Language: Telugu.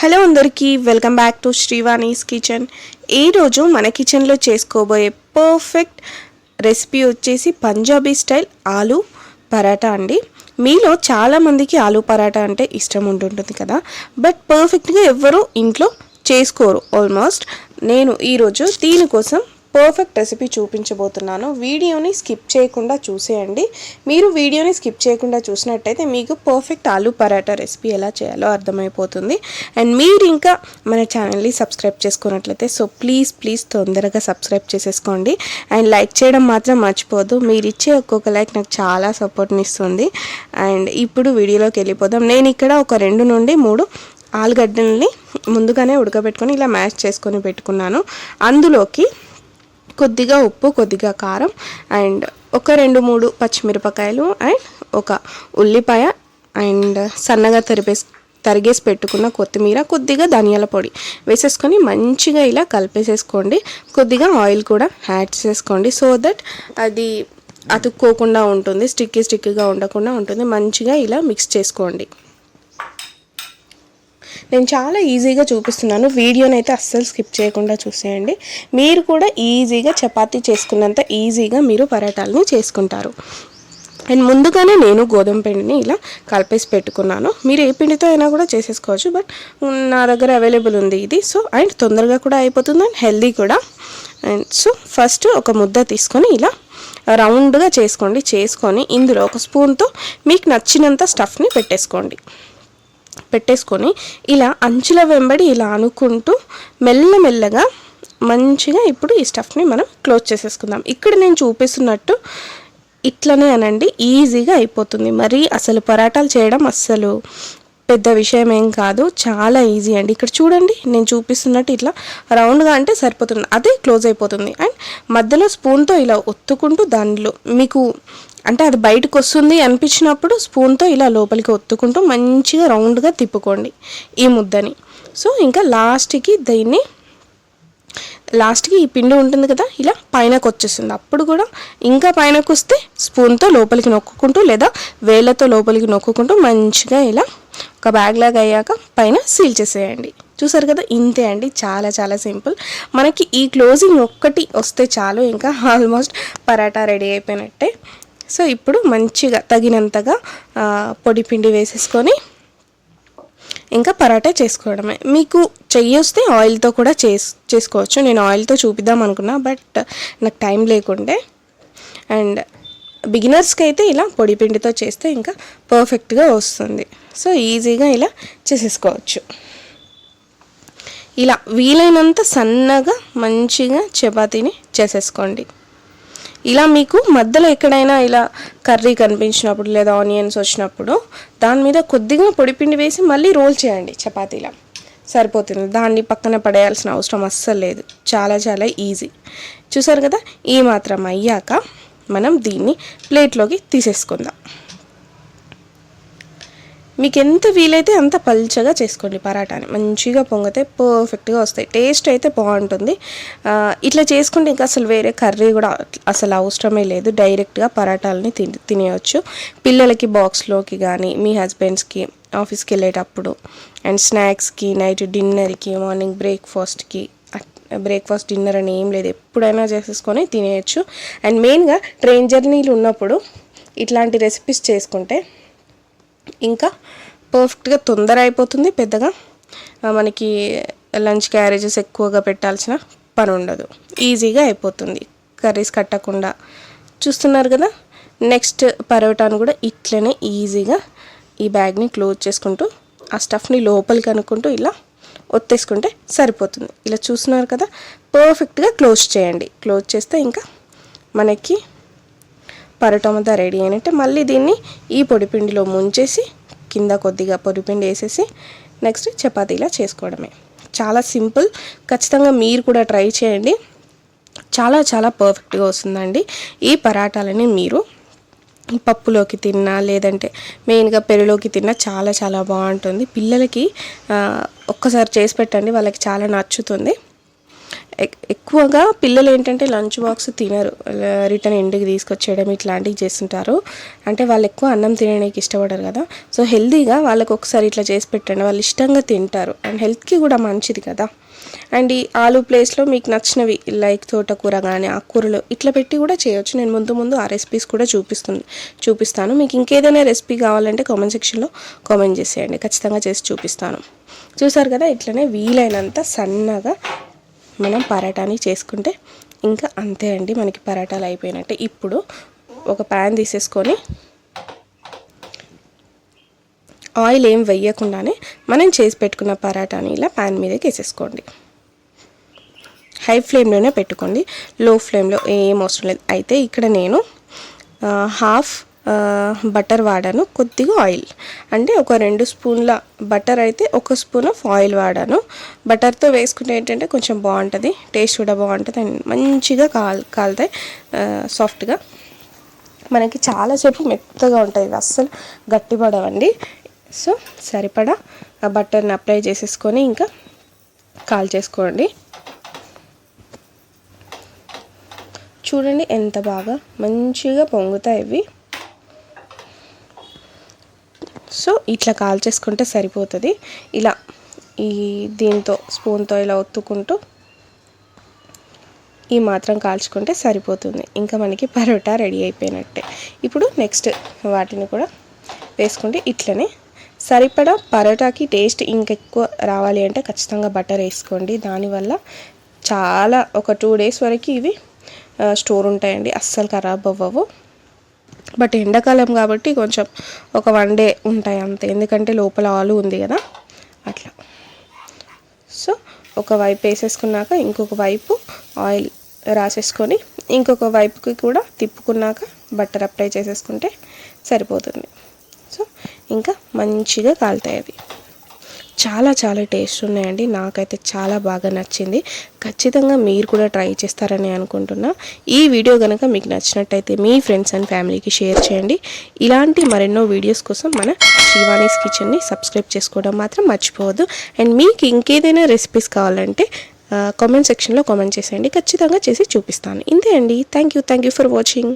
హలో అందరికీ వెల్కమ్ బ్యాక్ టు శ్రీవాణీస్ కిచెన్. ఈరోజు మన కిచెన్లో చేసుకోబోయే పర్ఫెక్ట్ రెసిపీ వచ్చేసి పంజాబీ స్టైల్ ఆలూ పరాటా అండి. మీలో చాలామందికి ఆలూ పరాటా అంటే ఇష్టం ఉంటుంటుంది కదా, బట్ పర్ఫెక్ట్గా ఎవ్వరూ ఇంట్లో చేసుకోరు ఆల్మోస్ట్. నేను ఈరోజు దీనికోసం పర్ఫెక్ట్ రెసిపీ చూపించబోతున్నాను. వీడియోని స్కిప్ చేయకుండా చూసేయండి. మీరు వీడియోని స్కిప్ చేయకుండా చూసినట్టయితే మీకు పర్ఫెక్ట్ ఆలూ పరాటా రెసిపీ ఎలా చేయాలో అర్థమైపోతుంది. అండ్ మీరు ఇంకా మన ఛానల్ని సబ్స్క్రైబ్ చేసుకున్నట్లయితే ప్లీజ్ తొందరగా సబ్స్క్రైబ్ చేసేసుకోండి. అండ్ లైక్ చేయడం మాత్రం మర్చిపోద్దు. మీరు ఇచ్చే ఒక్కొక్క లైక్ నాకు చాలా సపోర్ట్ని ఇస్తుంది. అండ్ ఇప్పుడు వీడియోలోకి వెళ్ళిపోదాం. నేను ఇక్కడ ఒక 2 నుండి 3 ఆలుగడ్డల్ని ముందుగానే ఉడకబెట్టుకొని ఇలా మ్యాష్ చేసుకొని పెట్టుకున్నాను. అందులోకి కొద్దిగా ఉప్పు, కొద్దిగా కారం, అండ్ ఒక 2-3 పచ్చిమిరపకాయలు, అండ్ ఒక ఉల్లిపాయ, అండ్ సన్నగా తరిగేసి పెట్టుకున్న కొత్తిమీర, కొద్దిగా ధనియాల పొడి వేసేసుకొని మంచిగా ఇలా కలిపేసేసుకోండి. కొద్దిగా ఆయిల్ కూడా యాడ్ చేసుకోండి, సో దట్ అది అతుక్కోకుండా ఉంటుంది, స్టిక్కీగా ఉండకుండా ఉంటుంది. మంచిగా ఇలా మిక్స్ చేసుకోండి. నేను చాలా ఈజీగా చూపిస్తున్నాను, వీడియోని అయితే అస్సలు స్కిప్ చేయకుండా చూసేయండి. మీరు కూడా ఈజీగా చపాతీ చేసుకున్నంత ఈజీగా మీరు పరాటాలని చేసుకుంటారు. అండ్ ముందుగానే నేను గోధుమ పిండిని ఇలా కలిపేసి పెట్టుకున్నాను. మీరు ఏ పిండితో అయినా కూడా చేసేసుకోవచ్చు, బట్ నా దగ్గర అవైలబుల్ ఉంది ఇది. సో అండ్ తొందరగా కూడా అయిపోతుంది అండ్ హెల్దీ కూడా. అండ్ సో ఫస్ట్ ఒక ముద్ద తీసుకొని ఇలా రౌండ్గా చేసుకొని ఇందులో ఒక స్పూన్తో మీకు నచ్చినంత స్టఫ్ని పెట్టేసుకొని ఇలా అంచుల వెంబడి ఇలా అనుకుంటూ మెల్లమెల్లగా మంచిగా ఇప్పుడు ఈ స్టఫ్ని మనం క్లోజ్ చేసేసుకుందాం. ఇక్కడ నేను చూపిస్తున్నట్టు ఇట్లనే అనండి, ఈజీగా అయిపోతుంది. మరి అసలు పరాటాలు చేయడం అస్సలు పెద్ద విషయం ఏం కాదు, చాలా ఈజీ అండి. ఇక్కడ చూడండి, నేను చూపిస్తున్నట్టు ఇట్లా రౌండ్గా అంటే సరిపోతుంది, అదే క్లోజ్ అయిపోతుంది. అండ్ మధ్యలో స్పూన్తో ఇలా ఒత్తుకుంటూ దానిలో మీకు అంటే అది బయటకు వస్తుంది అనిపించినప్పుడు స్పూన్తో ఇలా లోపలికి ఒత్తుకుంటూ మంచిగా రౌండ్గా తిప్పుకోండి ఈ ముద్దని. సో ఇంకా లాస్ట్కి ఈ పిండి ఉంటుంది కదా, ఇలా పైనకు వచ్చేస్తుంది. అప్పుడు కూడా ఇంకా పైనకు వస్తే స్పూన్తో లోపలికి నొక్కుంటూ లేదా వేళ్ళతో లోపలికి నొక్కుంటూ మంచిగా ఇలా ఒక బ్యాగ్ లాగా అయ్యాక పైన సీల్ చేసేయండి. చూసారు కదా, ఇంతే అండి, చాలా చాలా సింపుల్. మనకి ఈ క్లోజింగ్ ఒక్కటి వస్తే చాలు, ఇంకా ఆల్మోస్ట్ పరాటా రెడీ అయిపోయినట్టే. సో ఇప్పుడు మంచిగా తగినంతగా పొడి పిండి వేసేసుకొని ఇంకా పరాటా చేసుకోవడమే. మీకు చెయ్యొస్తే ఆయిల్తో కూడా చేసుకోవచ్చు. నేను ఆయిల్తో చూపిద్దాం అనుకున్నా, బట్ నాకు టైం లేకుండే. అండ్ బిగినర్స్కి అయితే ఇలా పొడి పిండితో చేస్తే ఇంకా పర్ఫెక్ట్గా వస్తుంది. సో ఈజీగా ఇలా చేసేసుకోవచ్చు. ఇలా వీలైనంత సన్నగా మంచిగా చపాతీని చేసేసుకోండి. ఇలా మీకు మధ్యలో ఎక్కడైనా ఇలా కర్రీ కనిపించినప్పుడు లేదా ఆనియన్స్ వచ్చినప్పుడు దాని మీద కొద్దిగా పొడిపిండి వేసి మళ్ళీ రోల్ చేయండి చపాతీలా, సరిపోతుంది. దాన్ని పక్కన పడేయాల్సిన అవసరం అస్సలు లేదు, చాలా చాలా ఈజీ. చూసారు కదా, ఈ మాత్రం అయ్యాక మనం దీన్ని ప్లేట్లోకి తీసేసుకుందాం. మీకు ఎంత వీలైతే అంత పల్చగా చేసుకోండి పరాటాని, మంచిగా పొంగితే పర్ఫెక్ట్గా వస్తాయి. టేస్ట్ అయితే బాగుంటుంది. ఇట్లా చేసుకుంటే ఇంకా అసలు వేరే కర్రీ కూడా అసలు అవసరమే లేదు, డైరెక్ట్గా పరాటాలని తినేయచ్చు. పిల్లలకి బాక్స్లోకి కానీ, మీ హస్బెండ్స్కి ఆఫీస్కి వెళ్ళేటప్పుడు, అండ్ స్నాక్స్కి, నైట్ డిన్నర్కి, మార్నింగ్ బ్రేక్ఫాస్ట్ డిన్నర్ అని ఏం లేదు, ఎప్పుడైనా చేసేసుకొని తినేయచ్చు. అండ్ మెయిన్గా ట్రైన్ జర్నీలు ఉన్నప్పుడు ఇట్లాంటి రెసిపీస్ చేసుకుంటే ఇంకా పర్ఫెక్ట్గా తొందర అయిపోతుంది. పెద్దగా మనకి లంచ్ క్యారేజెస్ ఎక్కువగా పెట్టాల్సిన పని ఉండదు, ఈజీగా అయిపోతుంది కర్రీస్ కట్టకుండా. చూస్తున్నారు కదా, నెక్స్ట్ పరోటాను కూడా ఇట్లనే ఈజీగా ఈ బ్యాగ్ని క్లోజ్ చేసుకుంటూ ఆ స్టఫ్ని లోపలికి అనుకుంటూ ఇలా ఒత్తేసుకుంటే సరిపోతుంది. ఇలా చూస్తున్నారు కదా, పర్ఫెక్ట్గా క్లోజ్ చేయండి. క్లోజ్ చేస్తే ఇంకా మనకి పరోటా ముద్ద రెడీ అయినట్టే. మళ్ళీ దీన్ని ఈ పొడిపిండిలో ముంచేసి కింద కొద్దిగా పొడిపిండి వేసేసి నెక్స్ట్ చపాతీలా చేసుకోవడమే. చాలా సింపుల్, ఖచ్చితంగా మీరు కూడా ట్రై చేయండి, చాలా చాలా పర్ఫెక్ట్గా వస్తుందండి. ఈ పరాటాలని మీరు పప్పులోకి తిన్నా లేదంటే మెయిన్గా పెరుగులోకి తిన్నా చాలా చాలా బాగుంటుంది. పిల్లలకి ఒక్కసారి చేసి పెట్టండి, వాళ్ళకి చాలా నచ్చుతుంది. ఎక్కువగా పిల్లలు ఏంటంటే లంచ్ బాక్స్ తినరు, రిటర్న్ ఇంటికి తీసుకొచ్చేయడం ఇట్లాంటివి చేస్తుంటారు. అంటే వాళ్ళు ఎక్కువ అన్నం తినడానికి ఇష్టపడరు కదా. సో హెల్తీగా వాళ్ళకి ఒకసారి ఇట్లా చేసి పెట్టండి, వాళ్ళు ఇష్టంగా తింటారు అండ్ హెల్త్కి కూడా మంచిది కదా. అండ్ ఈ ఆలు ప్లేస్లో మీకు నచ్చినవి లైక్ తోటకూర కానీ ఆకుకూరలు ఇట్లా పెట్టి కూడా చేయొచ్చు. నేను ముందు ఆ రెసిపీస్ కూడా చూపిస్తాను. మీకు ఇంకేదైనా రెసిపీ కావాలంటే కామెంట్ సెక్షన్లో కామెంట్ చేసేయండి, ఖచ్చితంగా చేసి చూపిస్తాను. చూసారు కదా, ఇట్లనే వీలైనంత సన్నగా మనం పరాటాని చేసుకుంటే ఇంకా అంతే అండి, మనకి పరాటాలు అయిపోయినట్టే. ఇప్పుడు ఒక ప్యాన్ తీసేసుకొని ఆయిల్ ఏం వేయకుండానే మనం చేసి పెట్టుకున్న పరాటాని ఇలా ప్యాన్ మీదకి వేసేసుకోండి. హై ఫ్లేమ్లోనే పెట్టుకోండి, లో ఫ్లేమ్లో ఏం అవసరం లేదు. అయితే ఇక్కడ నేను హాఫ్ బటర్ వాడాను, కొద్దిగా ఆయిల్, అంటే ఒక 2 స్పూన్ల బటర్ అయితే 1 స్పూన్ ఆఫ్ ఆయిల్ వాడాను. బటర్తో వేసుకుంటే ఏంటంటే కొంచెం బాగుంటుంది, టేస్ట్ కూడా బాగుంటుంది అండ్ మంచిగా కాలుతాయి సాఫ్ట్గా. మనకి చాలాసేపు మెత్తగా ఉంటుంది, అస్సలు గట్టిపడవండి. సో సరిపడా ఆ బటర్ని అప్లై చేసేసుకొని ఇంకా కాల్చేసుకోండి. చూడండి ఎంత బాగా మంచిగా పొంగుతాయి ఇవి. సో ఇట్లా కాల్చేసుకుంటే సరిపోతుంది. ఇలా దీంతో స్పూన్తో ఇలా ఒత్తుకుంటూ ఈ మాత్రం కాల్చుకుంటే సరిపోతుంది, ఇంకా మనకి పరోటా రెడీ అయిపోయినట్టే. ఇప్పుడు నెక్స్ట్ వాటిని కూడా వేసుకుంటే ఇట్లనే సరిపడా పరోటాకి టేస్ట్ ఇంకెక్కువ రావాలి అంటే ఖచ్చితంగా బటర్ వేసుకోండి. దానివల్ల చాలా ఒక 2 days వరకు ఇవి స్టోర్ ఉంటాయండి, అస్సలు ఖరాబ్ అవ్వవు. బట్ ఎండాకాలం కాబట్టి కొంచెం ఒక 1 day ఉంటాయి అంతే, ఎందుకంటే లోపల ఆలు ఉంది కదా అట్లా. సో ఒక వైపు వేసేసుకున్నాక ఇంకొక వైపు ఆయిల్ రాసేసుకొని ఇంకొక వైపుకి కూడా తిప్పుకున్నాక బటర్ అప్లై చేసేసుకుంటే సరిపోతుంది. సో ఇంకా మంచిగా కాలుతాయి అవి. చాలా టేస్ట్ ఉన్నాయండి, నాకైతే చాలా బాగా నచ్చింది. ఖచ్చితంగా మీరు కూడా ట్రై చేస్తారని అనుకుంటున్నా. ఈ వీడియో కనుక మీకు నచ్చినట్టయితే మీ ఫ్రెండ్స్ అండ్ ఫ్యామిలీకి షేర్ చేయండి. ఇలాంటి మరెన్నో వీడియోస్ కోసం మన శ్రీవాణీస్ కిచెన్ని సబ్స్క్రైబ్ చేసుకోవడం మాత్రం మర్చిపోవద్దు. అండ్ మీకు ఇంకేదైనా రెసిపీస్ కావాలంటే కామెంట్ సెక్షన్లో కామెంట్ చేసేయండి, ఖచ్చితంగా చేసి చూపిస్తాను. ఇంతే అండి, థ్యాంక్ యూ ఫర్ వాచింగ్.